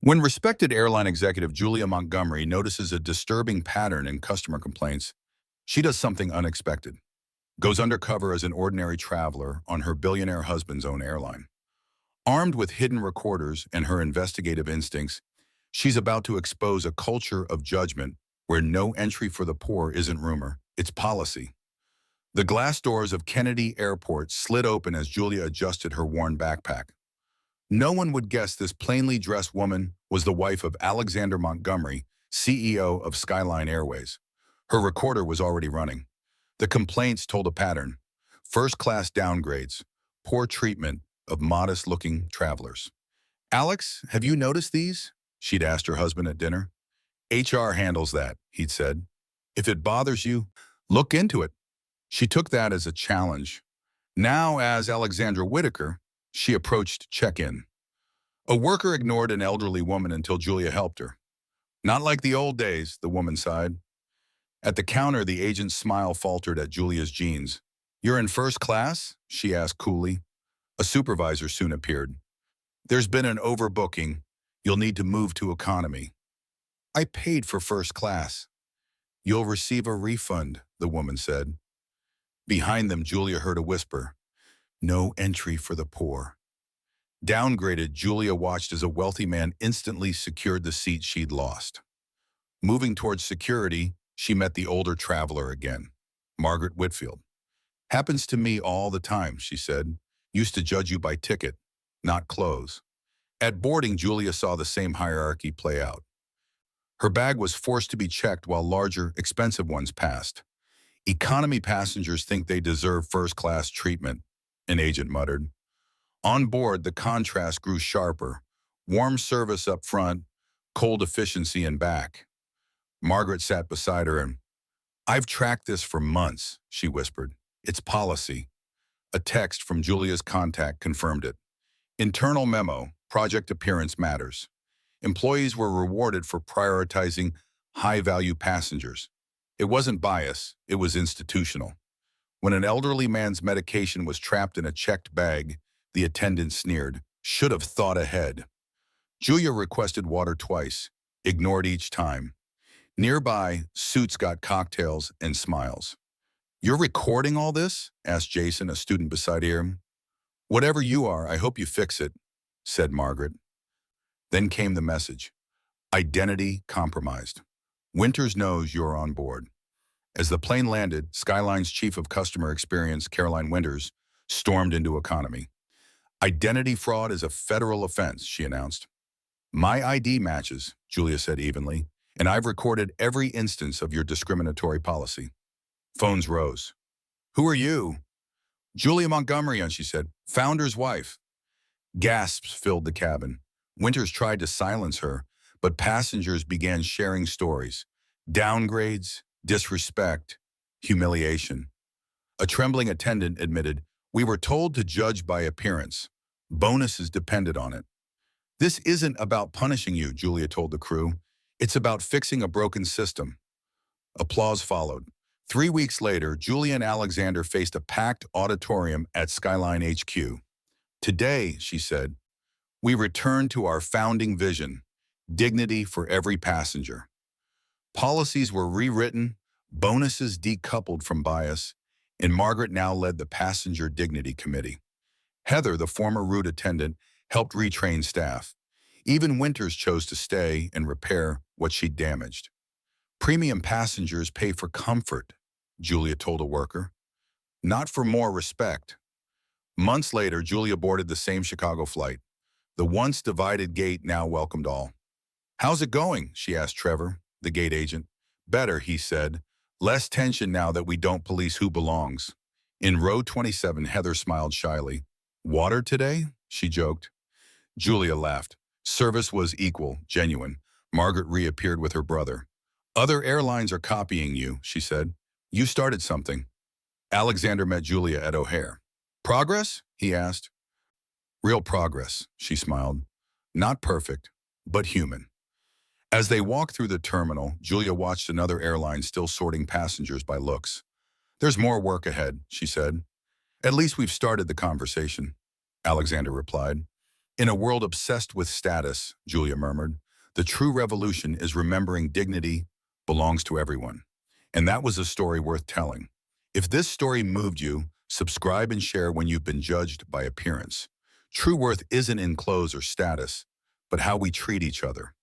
When respected airline executive Julia Montgomery notices a disturbing pattern in customer complaints, she does something unexpected. Goes undercover as an ordinary traveler on her billionaire husband's own airline. Armed with hidden recorders and her investigative instincts, she's about to expose a culture of judgment where no entry for the poor isn't rumor, it's policy. The glass doors of Kennedy Airport slid open as Julia adjusted her worn backpack. No one would guess this plainly dressed woman was the wife of Alexander Montgomery, CEO of Skyline Airways. Her recorder was already running. The complaints told a pattern: first-class downgrades, poor treatment of modest-looking travelers. "Alex, have you noticed these?" she'd asked her husband at dinner. "HR handles that," he'd said. "If it bothers you, look into it." She took that as a challenge. Now, as Alexandra Whitaker, she approached check-in. A worker ignored an elderly woman until Julia helped her. "Not like the old days," the woman sighed. At the counter, the agent's smile faltered at Julia's jeans. "You're in first class?" she asked coolly. A supervisor soon appeared. "There's been an overbooking. You'll need to move to economy." "I paid for first class." "You'll receive a refund," the woman said. Behind them, Julia heard a whisper: "No entry for the poor." Downgraded, Julia watched as a wealthy man instantly secured the seat she'd lost. Moving towards security, she met the older traveler again, Margaret Whitfield. "Happens to me all the time," she said. "Used to judge you by ticket, not clothes." At boarding, Julia saw the same hierarchy play out. Her bag was forced to be checked while larger, expensive ones passed. "Economy passengers think they deserve first-class treatment," an agent muttered. On board, the contrast grew sharper. Warm service up front, cold efficiency in back. Margaret sat beside her and, "I've tracked this for months," she whispered. "It's policy." A text from Julia's contact confirmed it. Internal memo: project appearance matters. Employees were rewarded for prioritizing high-value passengers. It wasn't bias, it was institutional. When an elderly man's medication was trapped in a checked bag, the attendant sneered. "Should have thought ahead." Julia requested water twice, ignored each time. Nearby, suits got cocktails and smiles. "You're recording all this?" asked Jason, a student beside him. "Whatever you are, I hope you fix it," said Margaret. Then came the message: identity compromised. Winters knows you're on board. As the plane landed, Skyline's chief of customer experience, Caroline Winters, stormed into economy. "Identity fraud is a federal offense," she announced. "My ID matches," Julia said evenly, "and I've recorded every instance of your discriminatory policy." Phones rose. "Who are you?" "Julia Montgomery," she said, "founder's wife." Gasps filled the cabin. Winters tried to silence her, but passengers began sharing stories: downgrades, disrespect, humiliation. A trembling attendant admitted, "We were told to judge by appearance. Bonuses depended on it." "This isn't about punishing you," Julia told the crew. "It's about fixing a broken system." Applause followed. 3 weeks later, Julia and Alexander faced a packed auditorium at Skyline HQ. "Today," she said, "we return to our founding vision: dignity for every passenger." Policies were rewritten, bonuses decoupled from bias, and Margaret now led the Passenger Dignity Committee. Heather, the former route attendant, helped retrain staff. Even Winters chose to stay and repair what she'd damaged. "Premium passengers pay for comfort," Julia told a worker, "not for more respect." Months later, Julia boarded the same Chicago flight. The once divided gate now welcomed all. "How's it going?" she asked Trevor, the gate agent. "Better," he said. "Less tension now that we don't police who belongs." In row 27, Heather smiled shyly. "Water today?" she joked. Julia laughed. Service was equal, genuine. Margaret reappeared with her brother. "Other airlines are copying you," she said. "You started something." Alexander met Julia at O'Hare. "Progress?" he asked. "Real progress," she smiled. "Not perfect, but human." As they walked through the terminal, Julia watched another airline still sorting passengers by looks. "There's more work ahead," she said. "At least we've started the conversation," Alexander replied. In a world obsessed with status, Julia murmured, the true revolution is remembering dignity belongs to everyone. And that was a story worth telling. If this story moved you, subscribe and share when you've been judged by appearance. True worth isn't in clothes or status, but how we treat each other.